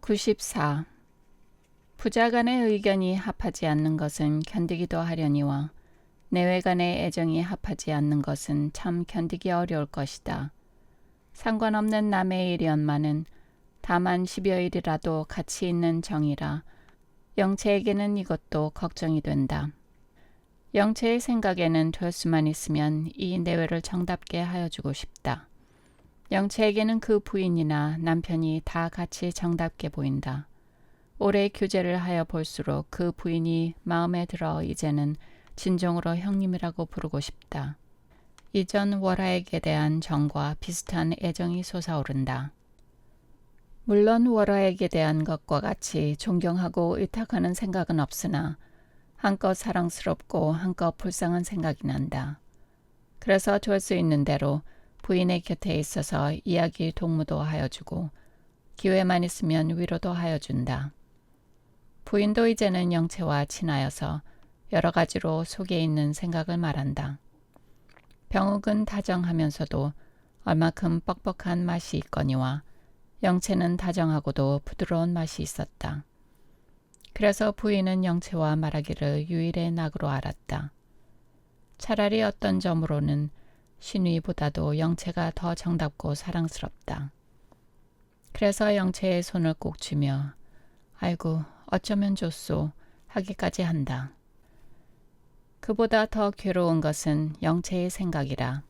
94. 부자 간의 의견이 합하지 않는 것은 견디기도 하려니와 내외 간의 애정이 합하지 않는 것은 참 견디기 어려울 것이다. 상관없는 남의 일이언마는 다만 10여일이라도 같이 있는 정이라 영채에게는 이것도 걱정이 된다. 영채의 생각에는 될 수만 있으면 이 내외를 정답게 하여주고 싶다. 영채에게는 그 부인이나 남편이 다 같이 정답게 보인다. 오래 교제를 하여 볼수록 그 부인이 마음에 들어 이제는 진정으로 형님이라고 부르고 싶다. 이전 월하에게 대한 정과 비슷한 애정이 솟아오른다. 물론 월하에게 대한 것과 같이 존경하고 의탁하는 생각은 없으나 한껏 사랑스럽고 한껏 불쌍한 생각이 난다. 그래서 될 수 있는 대로 부인의 곁에 있어서 이야기 동무도 하여주고 기회만 있으면 위로도 하여준다. 부인도 이제는 영채와 친하여서 여러 가지로 속에 있는 생각을 말한다. 병욱은 다정하면서도 얼마큼 뻑뻑한 맛이 있거니와 영채는 다정하고도 부드러운 맛이 있었다. 그래서 부인은 영채와 말하기를 유일의 낙으로 알았다. 차라리 어떤 점으로는 신우이보다도 영채가 더 정답고 사랑스럽다. 그래서 영채의 손을 꼭 쥐며 아이고 어쩌면 좋소 하기까지 한다. 그보다 더 괴로운 것은 영채의 생각이라.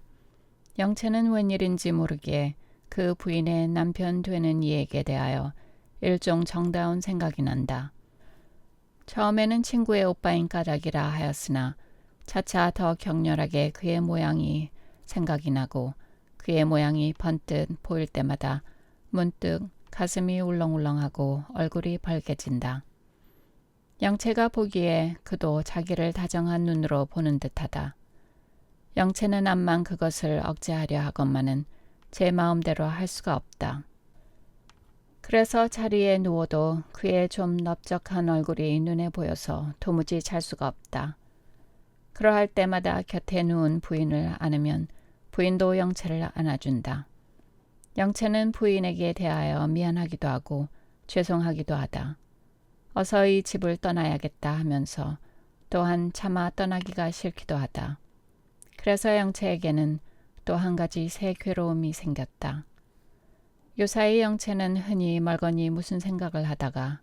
영채는 웬일인지 모르게 그 부인의 남편 되는 이에게 대하여 일종 정다운 생각이 난다. 처음에는 친구의 오빠인 까닭이라 하였으나 차차 더 격렬하게 그의 모양이 생각이 나고 그의 모양이 번뜩 보일 때마다 문득 가슴이 울렁울렁하고 얼굴이 벌개진다. 영채가 보기에 그도 자기를 다정한 눈으로 보는 듯하다. 영채는 암만 그것을 억제하려 하건만은 제 마음대로 할 수가 없다. 그래서 자리에 누워도 그의 좀 넓적한 얼굴이 눈에 보여서 도무지 잘 수가 없다. 그러할 때마다 곁에 누운 부인을 안으면 부인도 영채를 안아준다. 영채는 부인에게 대하여 미안하기도 하고 죄송하기도 하다. 어서 이 집을 떠나야겠다 하면서 또한 차마 떠나기가 싫기도 하다. 그래서 영채에게는 또 한 가지 새 괴로움이 생겼다. 요사이 영채는 흔히 멀거니 무슨 생각을 하다가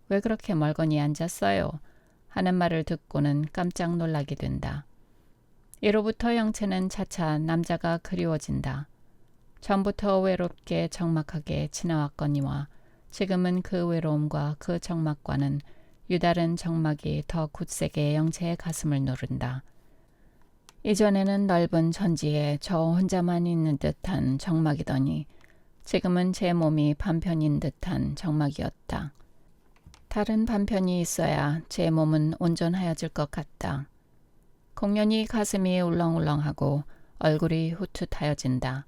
왜 그렇게 멀거니 앉았어요? 하는 말을 듣고는 깜짝 놀라게 된다. 이로부터 영채는 차차 남자가 그리워진다. 전부터 외롭게 적막하게 지나왔거니와 지금은 그 외로움과 그 적막과는 유다른 적막이 더 굳세게 영채의 가슴을 누른다. 이전에는 넓은 천지에 저 혼자만 있는 듯한 적막이더니 지금은 제 몸이 반편인 듯한 적막이었다. 다른 반편이 있어야 제 몸은 온전하여질 것 같다. 공연히 가슴이 울렁울렁하고 얼굴이 후투하여진다.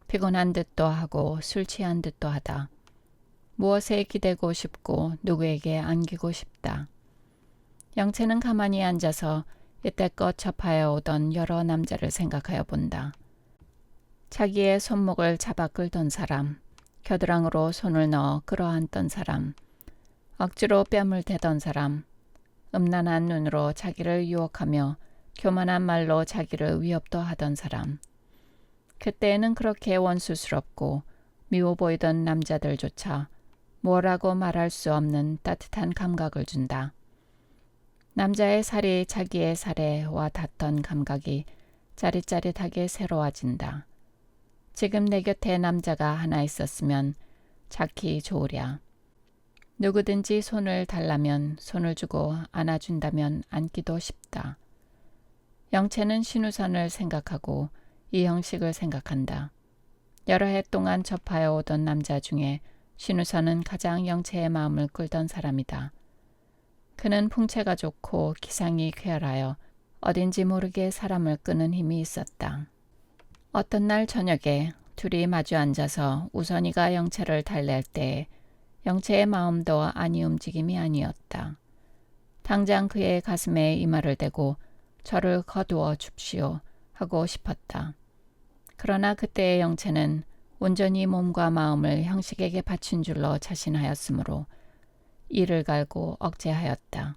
피곤한 듯도 하고 술 취한 듯도 하다. 무엇에 기대고 싶고 누구에게 안기고 싶다. 영채는 가만히 앉아서 이때껏 접하여 오던 여러 남자를 생각하여 본다. 자기의 손목을 잡아 끌던 사람, 겨드랑이로 손을 넣어 끌어안던 사람, 억지로 뺨을 대던 사람, 음란한 눈으로 자기를 유혹하며 교만한 말로 자기를 위협도 하던 사람. 그때에는 그렇게 원수스럽고 미워 보이던 남자들조차 뭐라고 말할 수 없는 따뜻한 감각을 준다. 남자의 살이 자기의 살에 와 닿던 감각이 짜릿짜릿하게 새로워진다. 지금 내 곁에 남자가 하나 있었으면 작히 좋으랴. 누구든지 손을 달라면 손을 주고 안아준다면 안기도 싶다. 영채는 신우선을 생각하고 이 형식을 생각한다. 여러 해 동안 접하여 오던 남자 중에 신우선은 가장 영채의 마음을 끌던 사람이다. 그는 풍채가 좋고 기상이 쾌활하여 어딘지 모르게 사람을 끄는 힘이 있었다. 어떤 날 저녁에 둘이 마주 앉아서 우선이가 영채를 달랠 때에 영채의 마음도 아니 움직임이 아니었다. 당장 그의 가슴에 이마를 대고 저를 거두어 줍시오 하고 싶었다. 그러나 그때의 영채는 온전히 몸과 마음을 형식에게 바친 줄로 자신하였으므로 이를 갈고 억제하였다.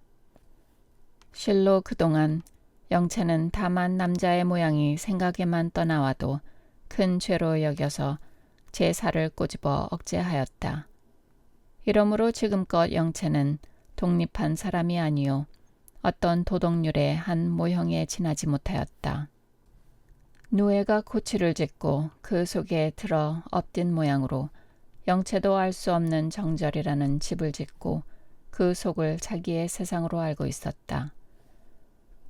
실로 그동안 영체는 다만 남자의 모양이 생각에만 떠나와도 큰 죄로 여겨서 제 살을 꼬집어 억제하였다. 이러므로 지금껏 영체는 독립한 사람이 아니요 어떤 도덕률의 한 모형에 지나지 못하였다. 누에가 코치를 짓고 그 속에 들어 엎딘 모양으로 영체도 알 수 없는 정절이라는 집을 짓고 그 속을 자기의 세상으로 알고 있었다.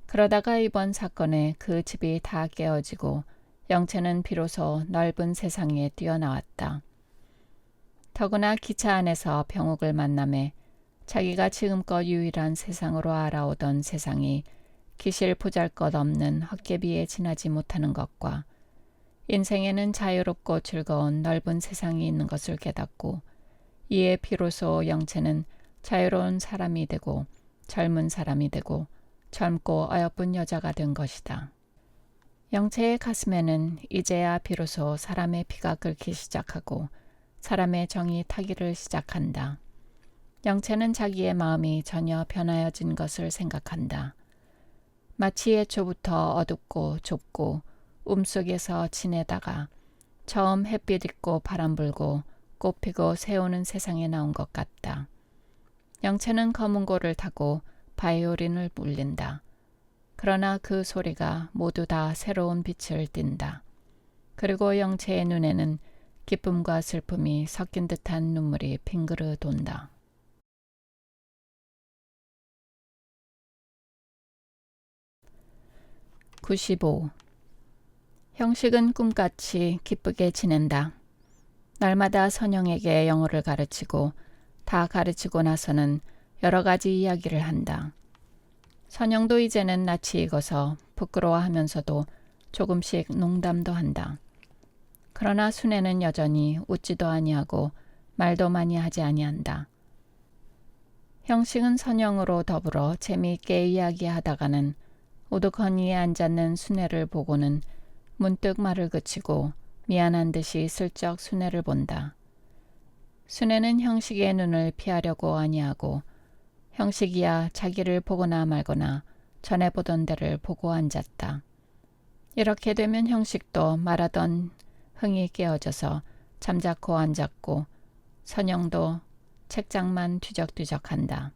그러다가 이번 사건에 그 집이 다 깨어지고 영체는 비로소 넓은 세상에 뛰어나왔다. 더구나 기차 안에서 병옥을 만남에 자기가 지금껏 유일한 세상으로 알아오던 세상이 기실 보잘것없는 헛개비에 지나지 못하는 것과 인생에는 자유롭고 즐거운 넓은 세상이 있는 것을 깨닫고 이에 비로소 영체는 자유로운 사람이 되고 젊은 사람이 되고 젊고 어여쁜 여자가 된 것이다. 영체의 가슴에는 이제야 비로소 사람의 피가 끓기 시작하고 사람의 정이 타기를 시작한다. 영체는 자기의 마음이 전혀 변하여진 것을 생각한다. 마치 애초부터 어둡고 좁고 움속에서 지내다가 처음 햇빛 있고 바람 불고 꽃 피고 새오는 세상에 나온 것 같다. 영체는 검은 고를 타고 바이올린을 울린다. 그러나 그 소리가 모두 다 새로운 빛을 띈다. 그리고 영체의 눈에는 기쁨과 슬픔이 섞인 듯한 눈물이 빙그르 돈다. 95. 형식은 꿈같이 기쁘게 지낸다. 날마다 선영에게 영어를 가르치고 다 가르치고 나서는 여러 가지 이야기를 한다. 선영도 이제는 낯이 익어서 부끄러워하면서도 조금씩 농담도 한다. 그러나 순애는 여전히 웃지도 아니하고 말도 많이 하지 아니한다. 형식은 선영으로 더불어 재미있게 이야기하다가는 오두커니에 앉았는 순애를 보고는 문득 말을 그치고 미안한 듯이 슬쩍 순애를 본다. 순애는 형식의 눈을 피하려고 아니하고 형식이야 자기를 보거나 말거나 전에 보던 데를 보고 앉았다. 이렇게 되면 형식도 말하던 흥이 깨어져서 잠자코 앉았고 선영도 책장만 뒤적뒤적한다.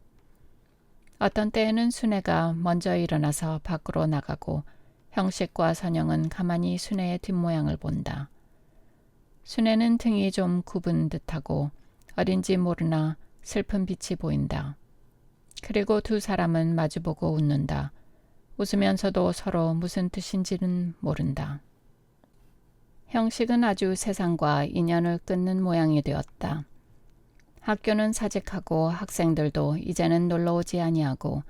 어떤 때에는 순애가 먼저 일어나서 밖으로 나가고 형식과 선영은 가만히 순애의 뒷모양을 본다. 순애는 등이 좀 굽은 듯하고 어딘지 모르나 슬픈 빛이 보인다. 그리고 두 사람은 마주보고 웃는다. 웃으면서도 서로 무슨 뜻인지는 모른다. 형식은 아주 세상과 인연을 끊는 모양이 되었다. 학교는 사직하고 학생들도 이제는 놀러오지 아니하고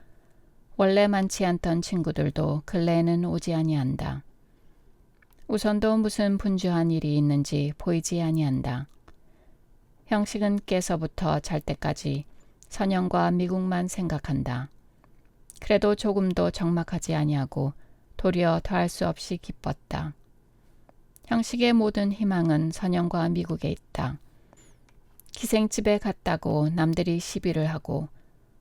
원래 많지 않던 친구들도 근래에는 오지 아니한다. 우선도 무슨 분주한 일이 있는지 보이지 아니한다. 형식은 깨서부터 잘 때까지 선영과 미국만 생각한다. 그래도 조금도 적막하지 아니하고 도리어 더할 수 없이 기뻤다. 형식의 모든 희망은 선영과 미국에 있다. 기생집에 갔다고 남들이 시비를 하고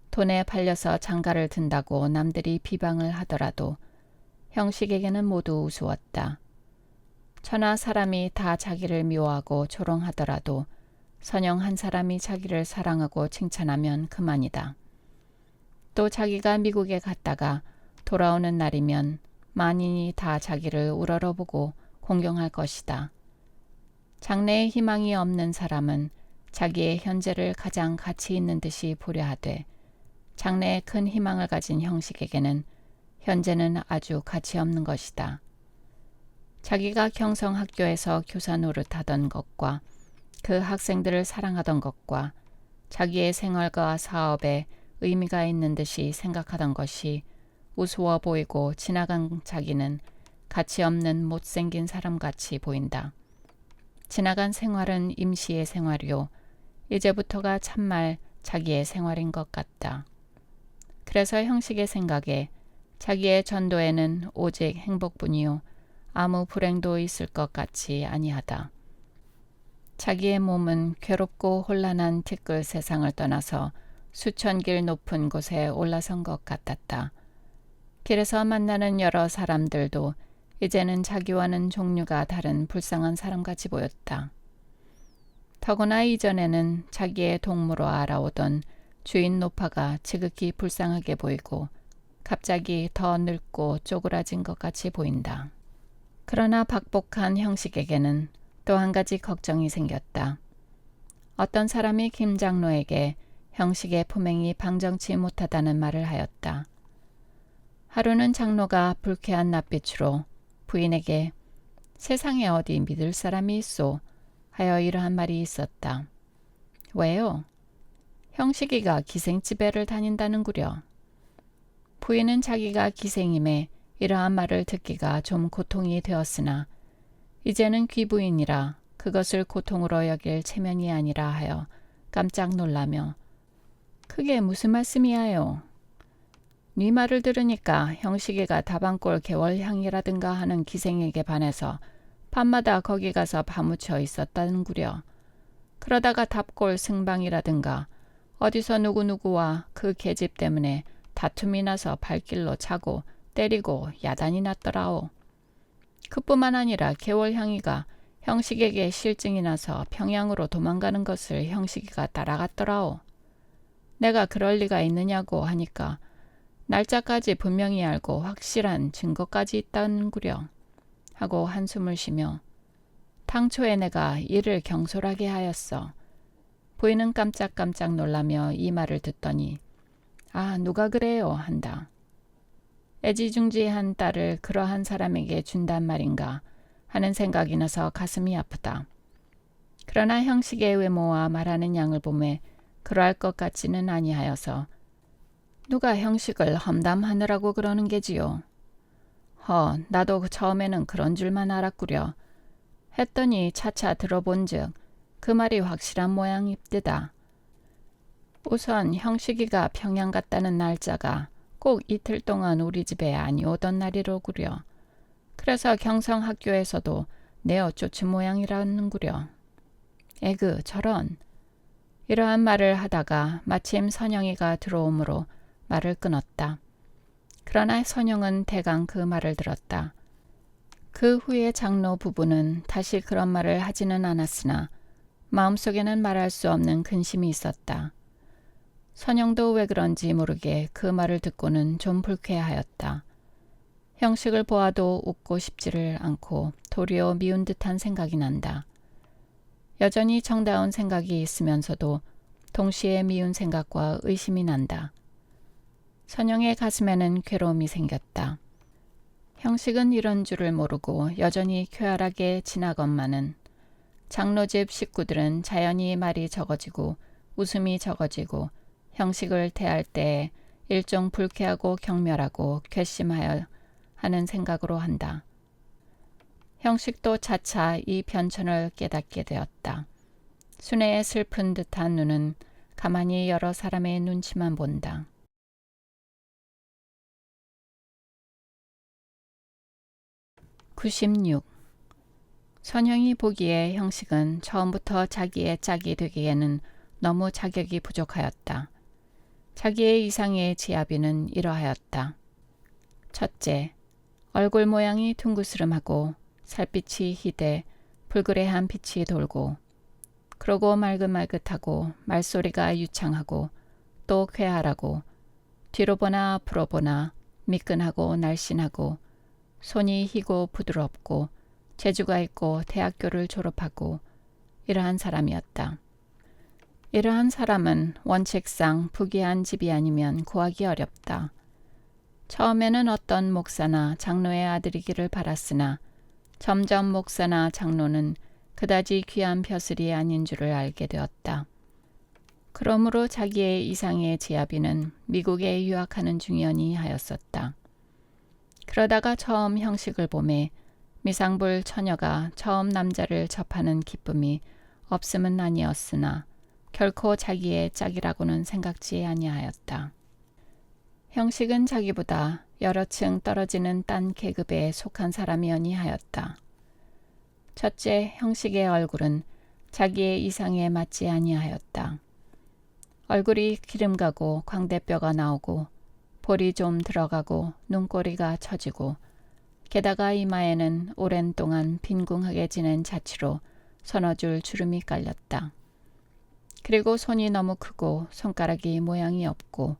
돈에 팔려서 장가를 든다고 남들이 비방을 하더라도 형식에게는 모두 우스웠다. 천하 사람이 다 자기를 미워하고 조롱하더라도 선영 한 사람이 자기를 사랑하고 칭찬하면 그만이다. 또 자기가 미국에 갔다가 돌아오는 날이면 만인이 다 자기를 우러러보고 공경할 것이다. 장래에 희망이 없는 사람은 자기의 현재를 가장 가치 있는 듯이 보려 하되 장래에 큰 희망을 가진 형식에게는 현재는 아주 가치 없는 것이다. 자기가 경성학교에서 교사 노릇하던 것과 그 학생들을 사랑하던 것과 자기의 생활과 사업에 의미가 있는 듯이 생각하던 것이 우스워 보이고 지나간 자기는 가치 없는 못생긴 사람같이 보인다. 지나간 생활은 임시의 생활이요. 이제부터가 참말 자기의 생활인 것 같다. 그래서 형식의 생각에 자기의 전도에는 오직 행복뿐이요. 아무 불행도 있을 것 같지 아니하다. 자기의 몸은 괴롭고 혼란한 티끌 세상을 떠나서 수천 길 높은 곳에 올라선 것 같았다. 길에서 만나는 여러 사람들도 이제는 자기와는 종류가 다른 불쌍한 사람같이 보였다. 더구나 이전에는 자기의 동무로 알아오던 주인 노파가 지극히 불쌍하게 보이고 갑자기 더 늙고 쪼그라진 것 같이 보인다. 그러나 박복한 형식에게는 또 한 가지 걱정이 생겼다. 어떤 사람이 김 장로에게 형식의 품행이 방정치 못하다는 말을 하였다. 하루는 장로가 불쾌한 낯빛으로 부인에게 세상에 어디 믿을 사람이 있소 하여 이러한 말이 있었다. 왜요? 형식이가 기생집에를 다닌다는구려. 부인은 자기가 기생임에 이러한 말을 듣기가 좀 고통이 되었으나 이제는 귀부인이라 그것을 고통으로 여길 체면이 아니라 하여 깜짝 놀라며 그게 무슨 말씀이야요? 네 말을 들으니까 형식이가 다방골 개월향이라든가 하는 기생에게 반해서 밤마다 거기 가서 파묻혀 있었다는구려. 그러다가 답골 승방이라든가 어디서 누구누구와 그 계집 때문에 다툼이 나서 발길로 차고 때리고 야단이 났더라오. 그뿐만 아니라 개월향이가 형식에게 실증이 나서 평양으로 도망가는 것을 형식이가 따라갔더라오. 내가 그럴 리가 있느냐고 하니까 날짜까지 분명히 알고 확실한 증거까지 있다는구려 하고 한숨을 쉬며 당초에 내가 이를 경솔하게 하였어. 부인은 깜짝깜짝 놀라며 이 말을 듣더니 아 누가 그래요 한다. 애지중지한 딸을 그러한 사람에게 준단 말인가 하는 생각이 나서 가슴이 아프다. 그러나 형식의 외모와 말하는 양을 보매 그러할 것 같지는 아니하여서 누가 형식을 험담하느라고 그러는 게지요. 나도 처음에는 그런 줄만 알았구려. 했더니 차차 들어본즉 그 말이 확실한 모양입디다. 우선 형식이가 평양 갔다는 날짜가 꼭 이틀 동안 우리 집에 아니오던 날이로구려. 그래서 경성학교에서도 내어 쫓은 모양이라는구려. 에그 저런. 이러한 말을 하다가 마침 선영이가 들어오므로 말을 끊었다. 그러나 선영은 대강 그 말을 들었다. 그 후에 장로 부부는 다시 그런 말을 하지는 않았으나 마음속에는 말할 수 없는 근심이 있었다. 선영도 왜 그런지 모르게 그 말을 듣고는 좀 불쾌하였다. 형식을 보아도 웃고 싶지를 않고 도리어 미운 듯한 생각이 난다. 여전히 정다운 생각이 있으면서도 동시에 미운 생각과 의심이 난다. 선영의 가슴에는 괴로움이 생겼다. 형식은 이런 줄을 모르고 여전히 쾌활하게 지나건만은 장로집 식구들은 자연히 말이 적어지고 웃음이 적어지고 형식을 대할 때에 일종 불쾌하고 경멸하고 괘씸하여 하는 생각으로 한다. 형식도 차차 이 변천을 깨닫게 되었다. 순애의 슬픈 듯한 눈은 가만히 여러 사람의 눈치만 본다. 96. 선영이 보기에 형식은 처음부터 자기의 짝이 되기에는 너무 자격이 부족하였다. 자기의 이상의 지아비는 이러하였다. 첫째, 얼굴 모양이 둥그스름하고 살빛이 희대 불그레한 빛이 돌고 그러고 말긋말긋하고 말소리가 유창하고 또 쾌활하고 뒤로 보나 앞으로 보나 미끈하고 날씬하고 손이 희고 부드럽고 재주가 있고 대학교를 졸업하고 이러한 사람이었다. 이러한 사람은 원칙상 부귀한 집이 아니면 구하기 어렵다. 처음에는 어떤 목사나 장로의 아들이기를 바랐으나 점점 목사나 장로는 그다지 귀한 벼슬이 아닌 줄을 알게 되었다. 그러므로 자기의 이상의 지아비는 미국에 유학하는 중이언이 하였었다. 그러다가 처음 형식을 보매 미상불 처녀가 처음 남자를 접하는 기쁨이 없음은 아니었으나 결코 자기의 짝이라고는 생각지 아니하였다. 형식은 자기보다 여러 층 떨어지는 딴 계급에 속한 사람이언이 하였다. 첫째, 형식의 얼굴은 자기의 이상에 맞지 아니하였다. 얼굴이 기름가고 광대뼈가 나오고 볼이 좀 들어가고 눈꼬리가 처지고 게다가 이마에는 오랜 동안 빈궁하게 지낸 자취로 서너 줄 주름이 깔렸다. 그리고 손이 너무 크고 손가락이 모양이 없고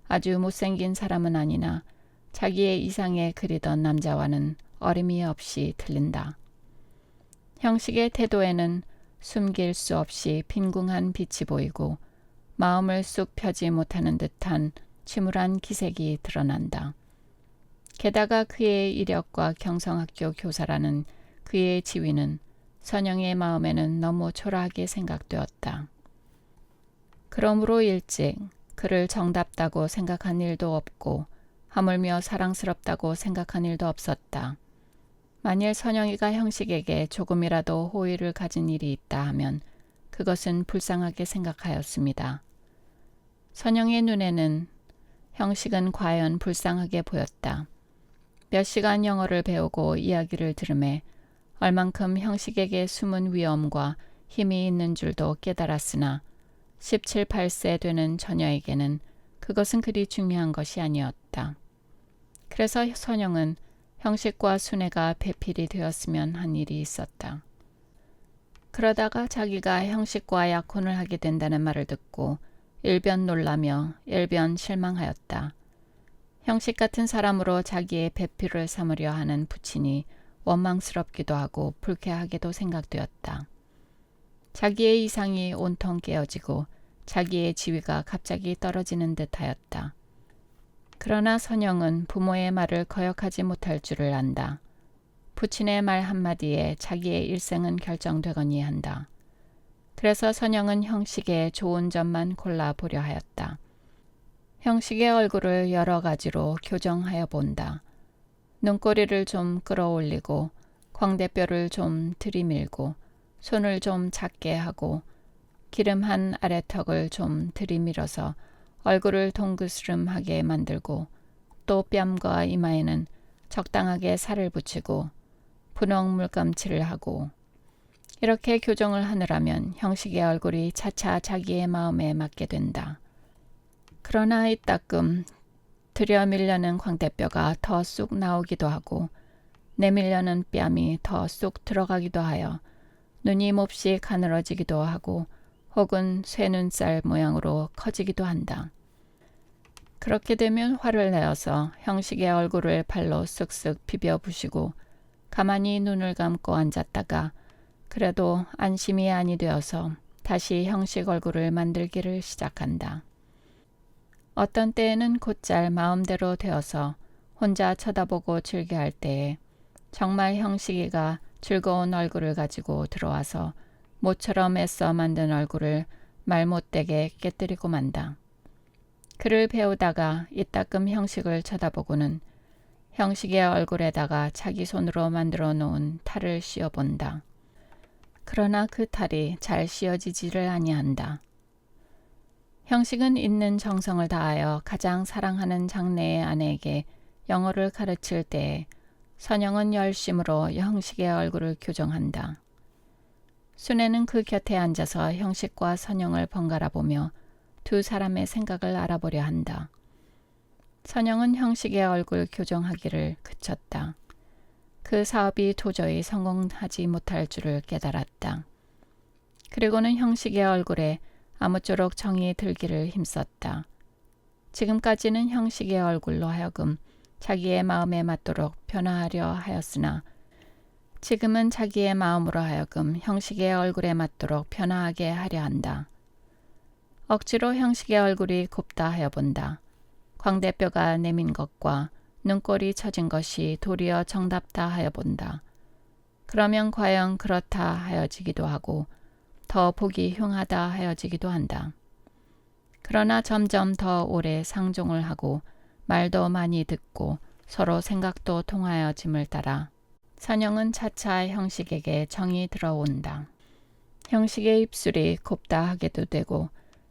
아주 못생긴 사람은 아니나 자기의 이상에 그리던 남자와는 어림이 없이 틀린다. 형식의 태도에는 숨길 수 없이 빈궁한 빛이 보이고 마음을 쑥 펴지 못하는 듯한 침울한 기색이 드러난다. 게다가 그의 이력과 경성학교 교사라는 그의 지위는 선영의 마음에는 너무 초라하게 생각되었다. 그러므로 일찍 그를 정답다고 생각한 일도 없고 하물며 사랑스럽다고 생각한 일도 없었다. 만일 선영이가 형식에게 조금이라도 호의를 가진 일이 있다 하면 그것은 불쌍하게 생각하였습니다. 선영의 눈에는 형식은 과연 불쌍하게 보였다. 몇 시간 영어를 배우고 이야기를 들으매 얼만큼 형식에게 숨은 위엄과 힘이 있는 줄도 깨달았으나 17, 18세 되는 처녀에게는 그것은 그리 중요한 것이 아니었다. 그래서 선영은 형식과 순애가 배필이 되었으면 한 일이 있었다. 그러다가 자기가 형식과 약혼을 하게 된다는 말을 듣고 일변 놀라며 일변 실망하였다. 형식 같은 사람으로 자기의 배필을 삼으려 하는 부친이 원망스럽기도 하고 불쾌하게도 생각되었다. 자기의 이상이 온통 깨어지고 자기의 지위가 갑자기 떨어지는 듯하였다. 그러나 선영은 부모의 말을 거역하지 못할 줄을 안다. 부친의 말 한마디에 자기의 일생은 결정되거니 한다. 그래서 선영은 형식의 좋은 점만 골라보려 하였다. 형식의 얼굴을 여러 가지로 교정하여 본다. 눈꼬리를 좀 끌어올리고 광대뼈를 좀 들이밀고 손을 좀 작게 하고 기름한 아래턱을 좀 들이밀어서 얼굴을 동그스름하게 만들고 또 뺨과 이마에는 적당하게 살을 붙이고 분홍 물감칠을 하고 이렇게 교정을 하느라면 형식의 얼굴이 차차 자기의 마음에 맞게 된다. 그러나 이따금 들여밀려는 광대뼈가 더 쑥 나오기도 하고 내밀려는 뺨이 더 쑥 들어가기도 하여 눈이 몹시 가늘어지기도 하고 혹은 쇠눈살 모양으로 커지기도 한다. 그렇게 되면 화를 내어서 형식의 얼굴을 발로 쓱쓱 비벼 부시고 가만히 눈을 감고 앉았다가 그래도 안심이 아니 되어서 다시 형식 얼굴을 만들기를 시작한다. 어떤 때에는 곧잘 마음대로 되어서 혼자 쳐다보고 즐겨할 때에 정말 형식이가 즐거운 얼굴을 가지고 들어와서 모처럼 애써 만든 얼굴을 말 못되게 깨뜨리고 만다. 그를 배우다가 이따금 형식을 쳐다보고는 형식의 얼굴에다가 자기 손으로 만들어 놓은 탈을 씌워본다. 그러나 그 탈이 잘 씌워지지를 아니한다. 형식은 있는 정성을 다하여 가장 사랑하는 장래의 아내에게 영어를 가르칠 때에 선영은 열심으로 형식의 얼굴을 교정한다. 순애는 그 곁에 앉아서 형식과 선영을 번갈아 보며 두 사람의 생각을 알아보려 한다. 선영은 형식의 얼굴 교정하기를 그쳤다. 그 사업이 도저히 성공하지 못할 줄을 깨달았다. 그리고는 형식의 얼굴에 아무쪼록 정이 들기를 힘썼다. 지금까지는 형식의 얼굴로 하여금 자기의 마음에 맞도록 변화하려 하였으나 지금은 자기의 마음으로 하여금 형식의 얼굴에 맞도록 변화하게 하려 한다. 억지로 형식의 얼굴이 곱다 하여 본다. 광대뼈가 내민 것과 눈꼬리 처진 것이 도리어 정답다 하여 본다. 그러면 과연 그렇다 하여지기도 하고 더 보기 흉하다 하여지기도 한다. 그러나 점점 더 오래 상종을 하고 말도 많이 듣고 서로 생각도 통하여짐을 따라 선영은 차차 형식에게 정이 들어온다. 형식의 입술이 곱다 하게도 되고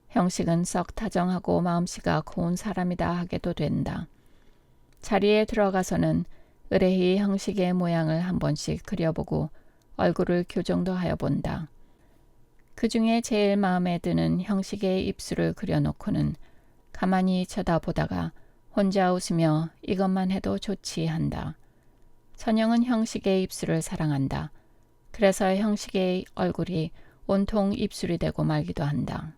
형식은 썩 다정하고 마음씨가 고운 사람이다 하게도 된다. 자리에 들어가서는 의뢰히 형식의 모양을 한 번씩 그려보고 얼굴을 교정도 하여 본다. 그 중에 제일 마음에 드는 형식의 입술을 그려놓고는 가만히 쳐다보다가 혼자 웃으며 이것만 해도 좋지 한다. 선영은 형식의 입술을 사랑한다. 그래서 형식의 얼굴이 온통 입술이 되고 말기도 한다.